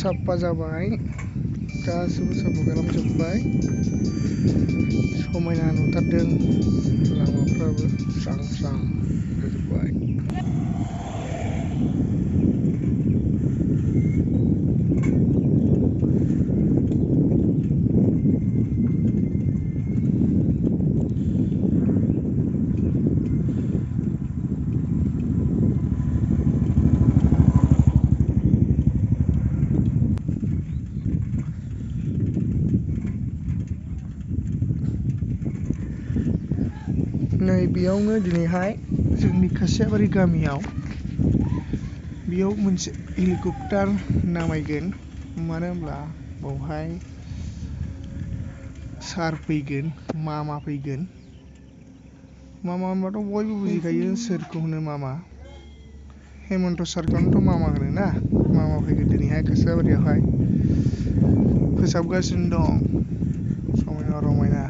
साफा जाबाय गासैबो साफा खालामजोब्बाय समायना नुथारदों लामाफ्राबो स्रां स्रां जाजोब्बाय। नै बेयावनो दिनैहाय जोंनि खासियाबारि गामियाव बेयाव मोनसे हेलिकप्टार नामायगोन मानो होनब्ला बावहाय सार फैगोन मामा फैगोन। मामा होनबाथ' बयबो बुजिखायो सोरखौ होनो मामा। हेमन्त सारखौनोथ' मामा होनो ना। मामा फैगोन दिनैहाय खासियाबारियावहाय फोसाबगासिनो दं समायना रमायना।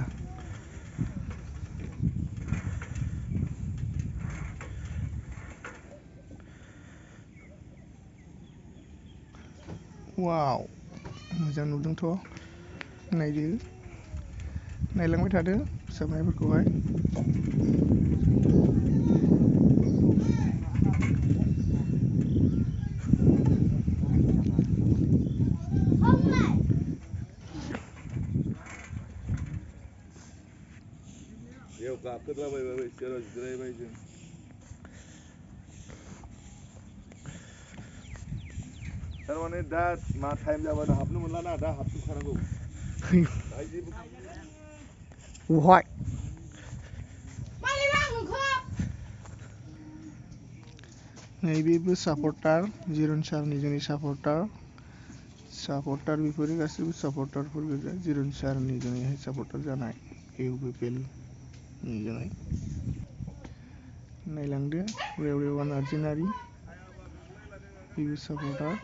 वाव मोजां नुदोंथ' नायदो नायलांबाय थादो फोसाबनायफोरखौहाय। बेयाव गाखोलाबायबाय सेराव जिरायबाय जों। थारमाने दा मा टाइम जाबानो हाबनो मोनला ना दा हाबजोबखानांगौ। बहाय नैबेबो सापर्टार जिरन सारनि जोंनि सापर्टार बेफोरो गासैबो सापर्टारफोर गोजा जिरन सारनि जोंनिहाय सापर्टार जानाय इउपिपिएलनि जोंहाय नायलांदो रेवरेवा नार्जिनारि बेबो सापर्टार।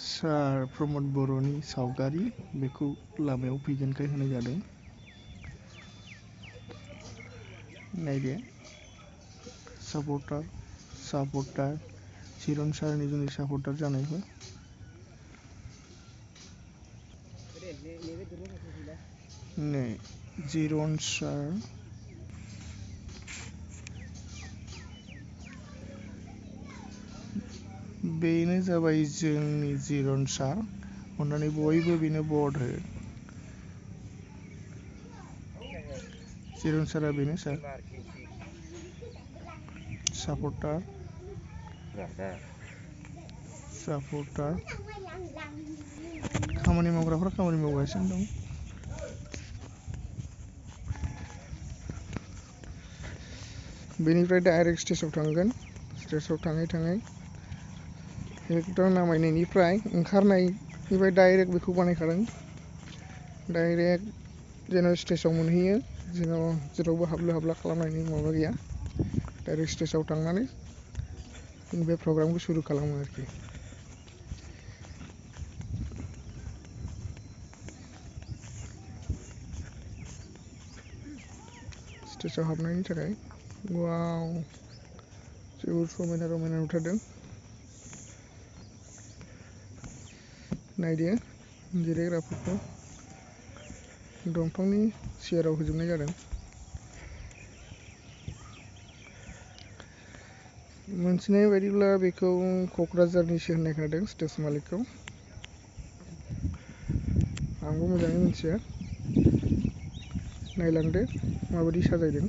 सार प्रमद बर'नि सावगारि बेखौ लामायाव फैगोनखाय होनाय जादों। नायदो सापर्टार जिरन सारनि जोंनि सापर्टार जानायफोर। नै जिरन सार बेनो जाबाय जोंनि जिरन सार अन्नानै बयबो बेनो भट हो। जिरन सारा बेनो सार सापर्टार खामानि मावग्राफ्रा खामानि मावगासिनो दं। बेनिफ्राय डाइरेक्ट स्टेजाव थांगोन। स्टेजाव थाङै थाङै हेलिकप्टार नामायनायनिफ्राय ओंखारनायनिफ्राय डाइरेक्ट बेखौ बानायखादों डाइरेक्ट जेन' स्टेजाव मोनहैयो जेन' जेरावबो हाबलु हाबला खालामनायनि माबा गैया। डाइरेक्ट स्टेजाव थांनानै बे प्रग्रामखौ सुरु खालामो आरोखि। स्टेजाव हाबनायनि थाखाय वाव जोबोद समायना रमायना नुथारदों। नायदो जिरायग्राफोरखौ दंफांनि सियाराव होजोबनाय जादों। मोनथिनाय बायदिब्ला बेखौ क'क्राझारनिसो होननाय खोनादों स्टेज मालिकखौ। आंबो मोजाङै मिथिया। नायलांदो माबायदि साजायदों।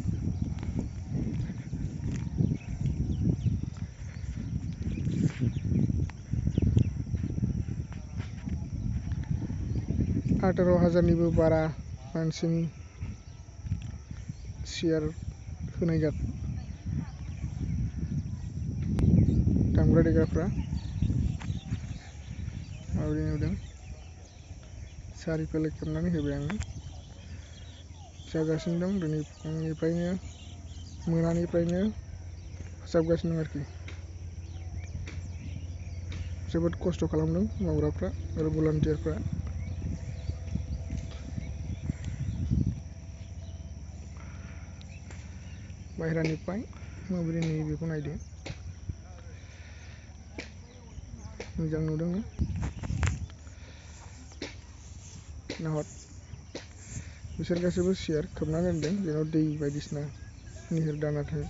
18,000निबो बारा मानसिनि सियार होनाय जादों। दामग्रा देग्राफ्रा माबायदि नुदों सारिफाले खेबनानै होबाय आङो। जागासिनो दं दिनै फुंनिफ्रायनो मोनानिफ्रायनो फोसाबगासिनो दं आरोखि। जोबोद खस्थ' खालामदों मावग्राफ्रा आरो भलान्टियारफ्रा। बाहेरानिफ्राय माबोरै नुयो बेखौ नायदो। मोजां नुदों नाहर बिसोर गासैबो सियार खोबना दोनदों जेराव दै बायदिसिना निहिर दाना थाङो।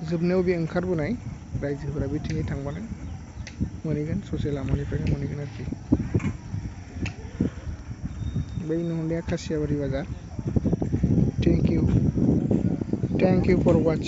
जोबनायाव बे ओंखारबोनाय रायजोफोरा बिथिङै थांबानो मोनहैगोन, ससे लामानिफ्रायनो मोनहैगोन आरोखि। बै नुहुरनाया खासियाबारि बाजार। Thank you for वाचिं।